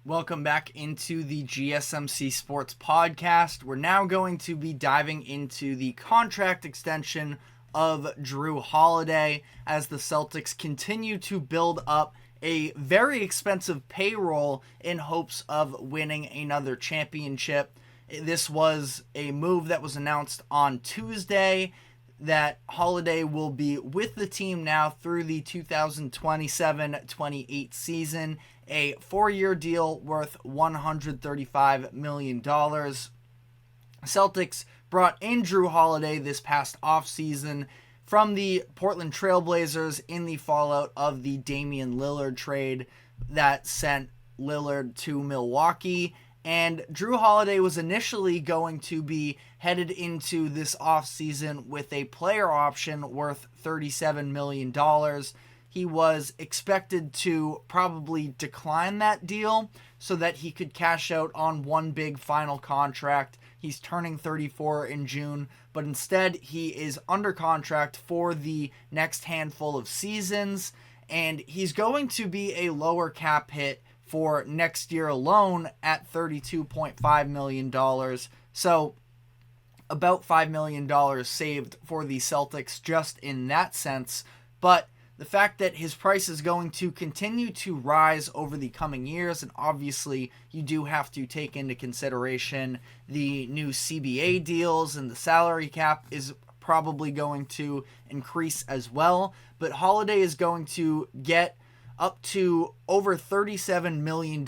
Welcome back into the GSMC Sports Podcast. We're now going to be diving into the contract extension of Jrue Holiday as the Celtics continue to build up a very expensive payroll in hopes of winning another championship. This was a move that was announced on Tuesday that Holiday will be with the team now through the 2027-28 season, a 4-year deal worth $135 million. Celtics brought in Jrue Holiday this past offseason from the Portland Trailblazers in the fallout of the Damian Lillard trade that sent Lillard to Milwaukee. And Jrue Holiday was initially going to be headed into this offseason with a player option worth $37 million. He was expected to probably decline that deal so that he could cash out on one big final contract. He's turning 34 in June, but instead he is under contract for the next handful of seasons, and he's going to be a lower cap hit for next year alone at $32.5 million. So about $5 million saved for the Celtics just in that sense. But the fact that his price is going to continue to rise over the coming years, and obviously you do have to take into consideration the new CBA deals, and the salary cap is probably going to increase as well. But Holiday is going to get up to over $37 million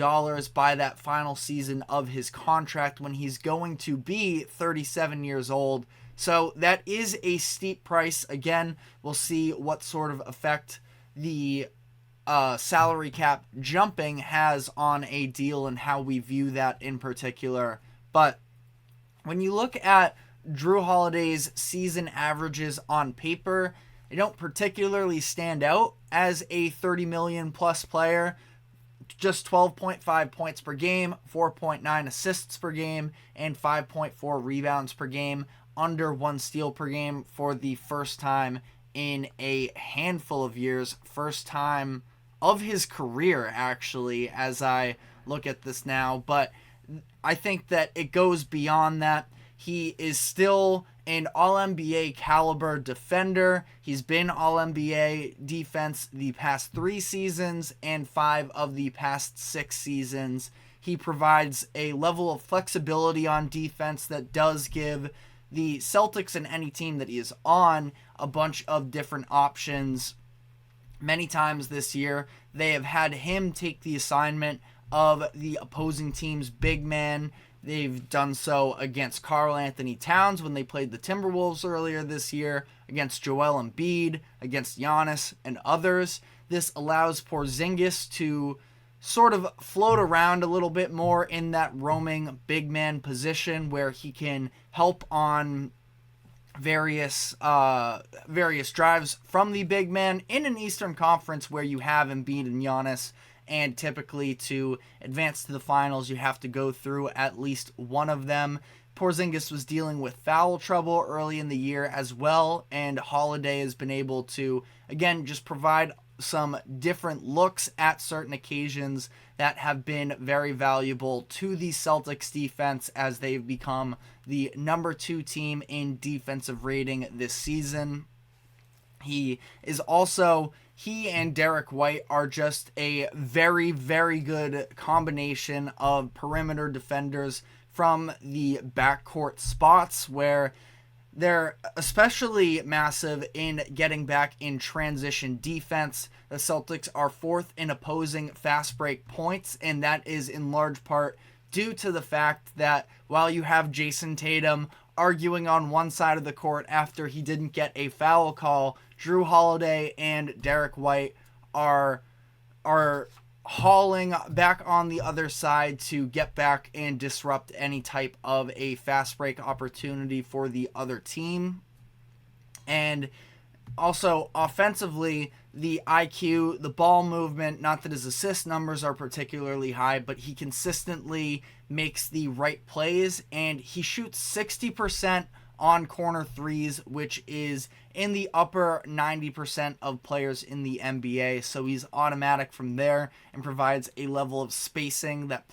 by that final season of his contract when he's going to be 37 years old. So that is a steep price. Again, we'll see what sort of effect the salary cap jumping has on a deal and how we view that in particular. But when you look at Jrue Holiday's season averages on paper, they don't particularly stand out as a 30 million plus player. Just 12.5 points per game, 4.9 assists per game, and 5.4 rebounds per game, under 1 steal per game for the first time in a handful of years. First time of his career, actually, as I look at this now. But I think that it goes beyond that. He is still an All-NBA caliber defender. He's been All-NBA defense the past 3 seasons and 5 of the past 6 seasons. He provides a level of flexibility on defense that does give the Celtics and any team that he is on a bunch of different options. Many times this year, they have had him take the assignment of the opposing team's big man. They've done so against Karl Anthony Towns when they played the Timberwolves earlier this year, against Joel Embiid, against Giannis, and others. This allows Porzingis to sort of float around a little bit more in that roaming big man position where he can help on various drives from the big man in an Eastern Conference where you have Embiid and Giannis. And typically to advance to the finals, you have to go through at least one of them. Porzingis was dealing with foul trouble early in the year as well, and Holiday has been able to, again, just provide some different looks at certain occasions that have been very valuable to the Celtics defense as they've become the number 2 team in defensive rating this season. He and Derek White are just a very, very good combination of perimeter defenders from the backcourt spots where they're especially massive in getting back in transition defense. The Celtics are 4th in opposing fast break points, and that is in large part due to the fact that while you have Jason Tatum arguing on one side of the court after he didn't get a foul call, Jrue Holiday and Derek White are hauling back on the other side to get back and disrupt any type of a fast break opportunity for the other team. And also offensively, the IQ, the ball movement, not that his assist numbers are particularly high, but he consistently makes the right plays, and he shoots 60% on corner threes, which is in the upper 90% of players in the NBA. So he's automatic from there and provides a level of spacing that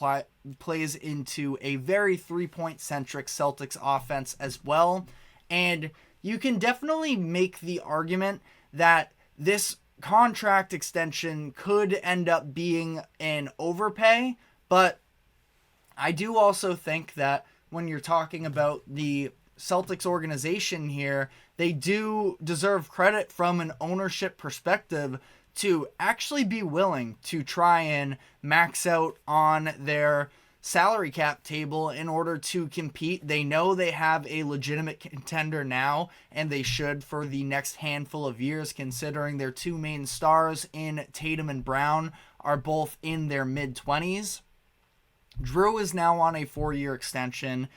plays into a very three-point centric Celtics offense as well. And you can definitely make the argument that this contract extension could end up being an overpay, but I do also think that when you're talking about the Celtics organization here, they do deserve credit from an ownership perspective to actually be willing to try and max out on their salary cap table in order to compete. They know they have a legitimate contender now, and they should for the next handful of years, considering their two main stars in Tatum and Brown are both in their mid-20s. Jrue is now on a 4-year extension.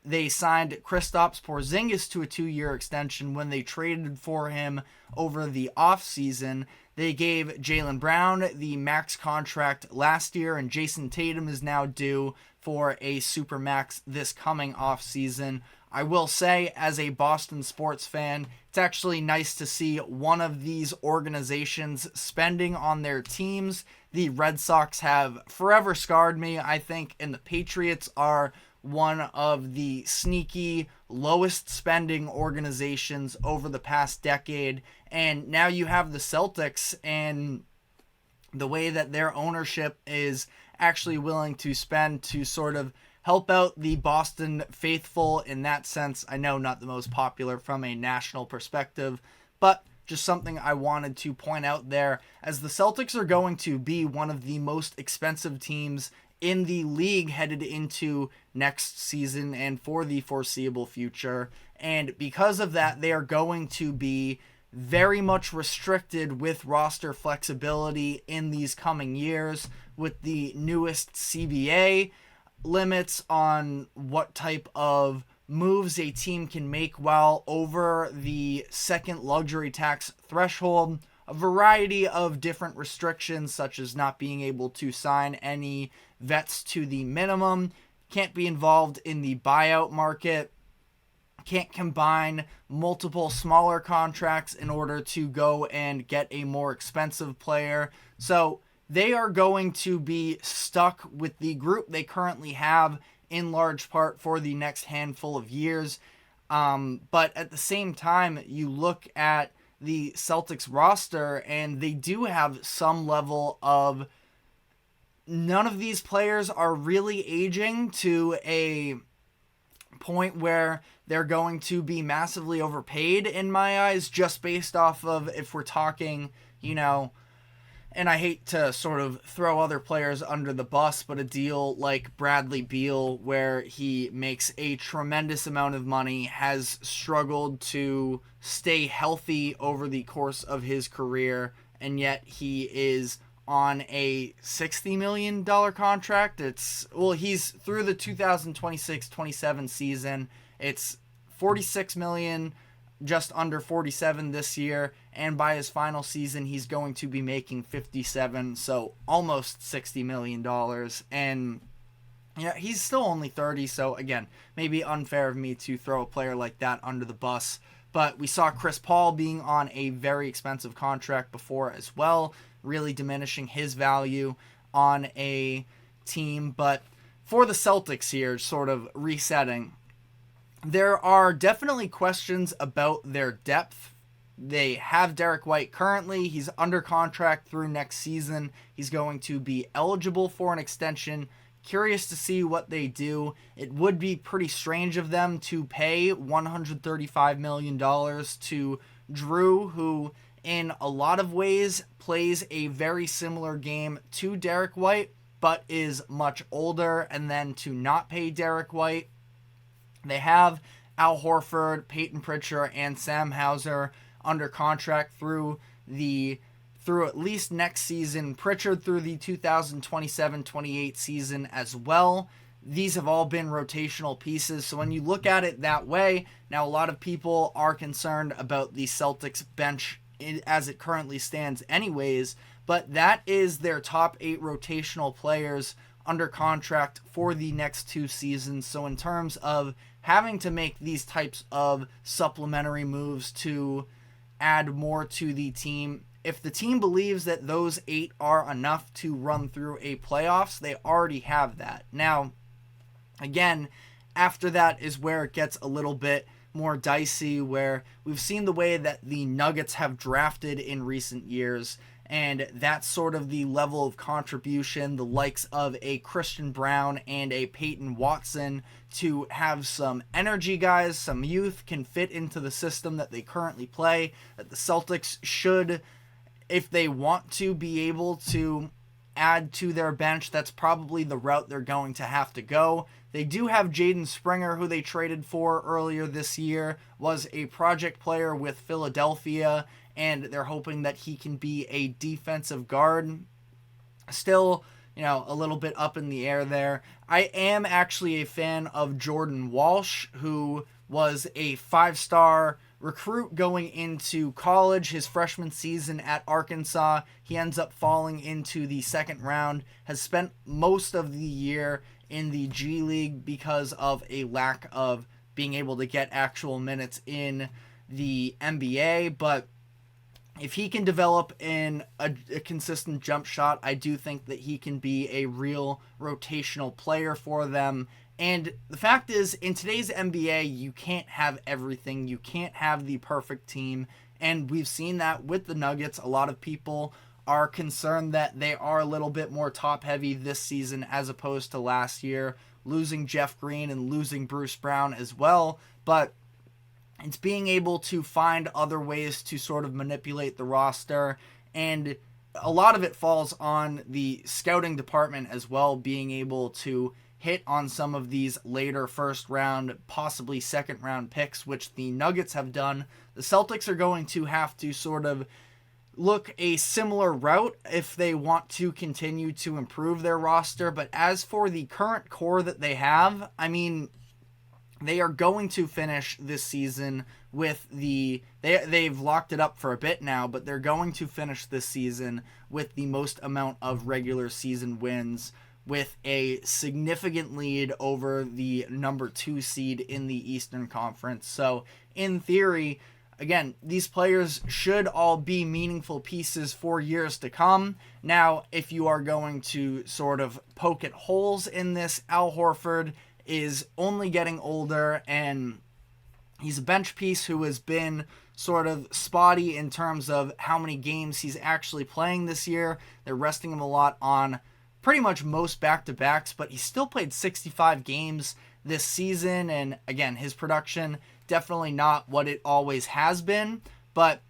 They signed Kristaps Porzingis to a 2-year extension when they traded for him over the offseason. They gave Jaylen Brown the max contract last year, and Jason Tatum is now due for a supermax this coming offseason. I will say, as a Boston sports fan, it's actually nice to see one of these organizations spending on their teams. The Red Sox have forever scarred me, I think, and the Patriots are one of the sneaky lowest spending organizations over the past decade. And now you have the Celtics and the way that their ownership is actually willing to spend to sort of help out the Boston faithful in that sense. I know not the most popular from a national perspective, but just something I wanted to point out there, as the Celtics are going to be one of the most expensive teams in the league headed into next season and for the foreseeable future. And because of that, they are going to be very much restricted with roster flexibility in these coming years with the newest CBA limits on what type of moves a team can make while over the second luxury tax threshold. A variety of different restrictions, such as not being able to sign any vets to the minimum, can't be involved in the buyout market, can't combine multiple smaller contracts in order to go and get a more expensive player. So they are going to be stuck with the group they currently have in large part for the next handful of years. But at the same time, you look at the Celtics roster, and they do have some level of, none of these players are really aging to a point where they're going to be massively overpaid in my eyes, just based off of, if we're talking, and I hate to sort of throw other players under the bus, but a deal like Bradley Beal, where he makes a tremendous amount of money, has struggled to stay healthy over the course of his career, and yet he is on a $60 million contract. He's through the 2026-27 season. It's $46 million, just under 47 this year, and by his final season he's going to be making 57, so almost $60 million. And yeah, he's still only 30, so again, maybe unfair of me to throw a player like that under the bus. But we saw Chris Paul being on a very expensive contract before as well, really diminishing his value on a team. But for the Celtics here, sort of resetting, there are definitely questions about their depth. They have Derek White currently. He's under contract through next season. He's going to be eligible for an extension. Curious to see what they do. It would be pretty strange of them to pay $135 million to Jrue, who in a lot of ways plays a very similar game to Derek White, but is much older, and then to not pay Derek White. They have Al Horford, Peyton Pritchard, and Sam Hauser under contract through at least next season. Pritchard through the 2027-28 season as well. These have all been rotational pieces. So when you look at it that way, now a lot of people are concerned about the Celtics bench as it currently stands anyways, but that is their top 8 rotational players under contract for the next 2 seasons. So in terms of having to make these types of supplementary moves to add more to the team, if the team believes that those 8 are enough to run through a playoffs, they already have that. Now, again, after that is where it gets a little bit more dicey, where we've seen the way that the Nuggets have drafted in recent years, and that's sort of the level of contribution the likes of a Christian Brown and a Peyton Watson to have some energy guys, some youth, can fit into the system that they currently play, that the Celtics should, if they want to, be able to add to their bench. That's probably the route they're going to have to go. They do have Jaden Springer, who they traded for earlier this year, was a project player with Philadelphia, and they're hoping that he can be a defensive guard. Still, a little bit up in the air there. I am actually a fan of Jordan Walsh, who was a 5-star recruit going into college. His freshman season at Arkansas, he ends up falling into the second round, has spent most of the year in the G League because of a lack of being able to get actual minutes in the NBA. But if he can develop in a consistent jump shot, I do think that he can be a real rotational player for them. And the fact is, in today's NBA, you can't have everything. You can't have the perfect team. And we've seen that with the Nuggets. A lot of people are concerned that they are a little bit more top-heavy this season as opposed to last year, losing Jeff Green and losing Bruce Brown as well. But it's being able to find other ways to sort of manipulate the roster, and a lot of it falls on the scouting department as well, being able to hit on some of these later first round, possibly second round picks, which the Nuggets have done. The Celtics are going to have to sort of look a similar route if they want to continue to improve their roster. But as for the current core that they have, I mean, they are going to finish this season with they've locked it up for a bit now, but they're going to finish this season with the most amount of regular season wins, with a significant lead over the number 2 seed in the Eastern Conference. So in theory, again, these players should all be meaningful pieces for years to come. Now, if you are going to sort of poke at holes in this, Al Horford is only getting older, and he's a bench piece who has been sort of spotty in terms of how many games he's actually playing this year. They're resting him a lot on pretty much most back-to-backs, but he still played 65 games this season, and again, his production definitely not what it always has been, but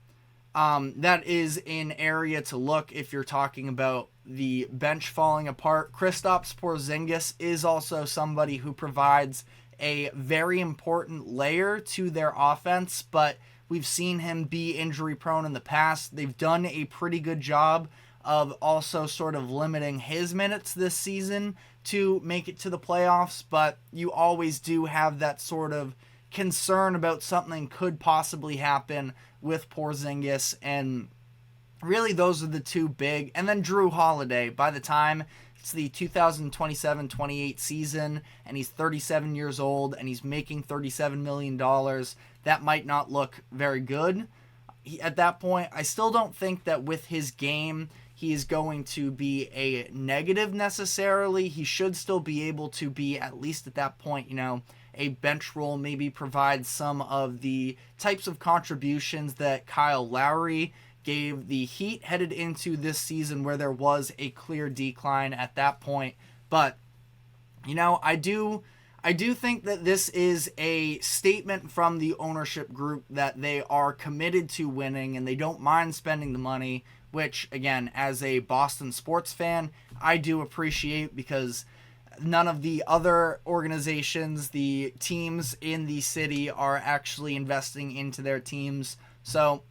that is an area to look if you're talking about the bench falling apart. Kristaps Porzingis is also somebody who provides a very important layer to their offense, but we've seen him be injury prone in the past. They've done a pretty good job of also sort of limiting his minutes this season to make it to the playoffs, but you always do have that sort of concern about something could possibly happen with Porzingis, and really those are the two big. And then Jrue Holiday, by the time it's the 2027-28 season and he's 37 years old and he's making $37 million, that might not look very good. At that point, I still don't think that with his game he is going to be a negative necessarily. He should still be able to be, at least at that point, a bench role, maybe provide some of the types of contributions that Kyle Lowry gave the Heat headed into this season, where there was a clear decline at that point. But, I do think that this is a statement from the ownership group that they are committed to winning and they don't mind spending the money, which, again, as a Boston sports fan, I do appreciate, because none of the other organizations, the teams in the city, are actually investing into their teams. So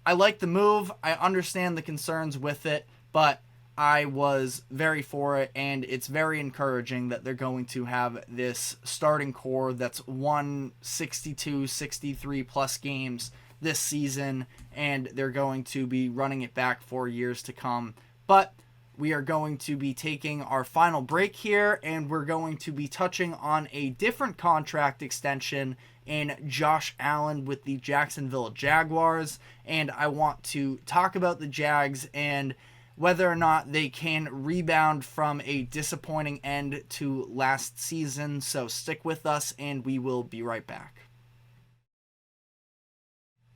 I like the move. I understand the concerns with it, but I was very for it, and it's very encouraging that they're going to have this starting core that's won 62, 63 plus games this season, and they're going to be running it back for years to come. But we are going to be taking our final break here, and we're going to be touching on a different contract extension in Josh Allen with the Jacksonville Jaguars. And I want to talk about the Jags and whether or not they can rebound from a disappointing end to last season. So stick with us, and we will be right back.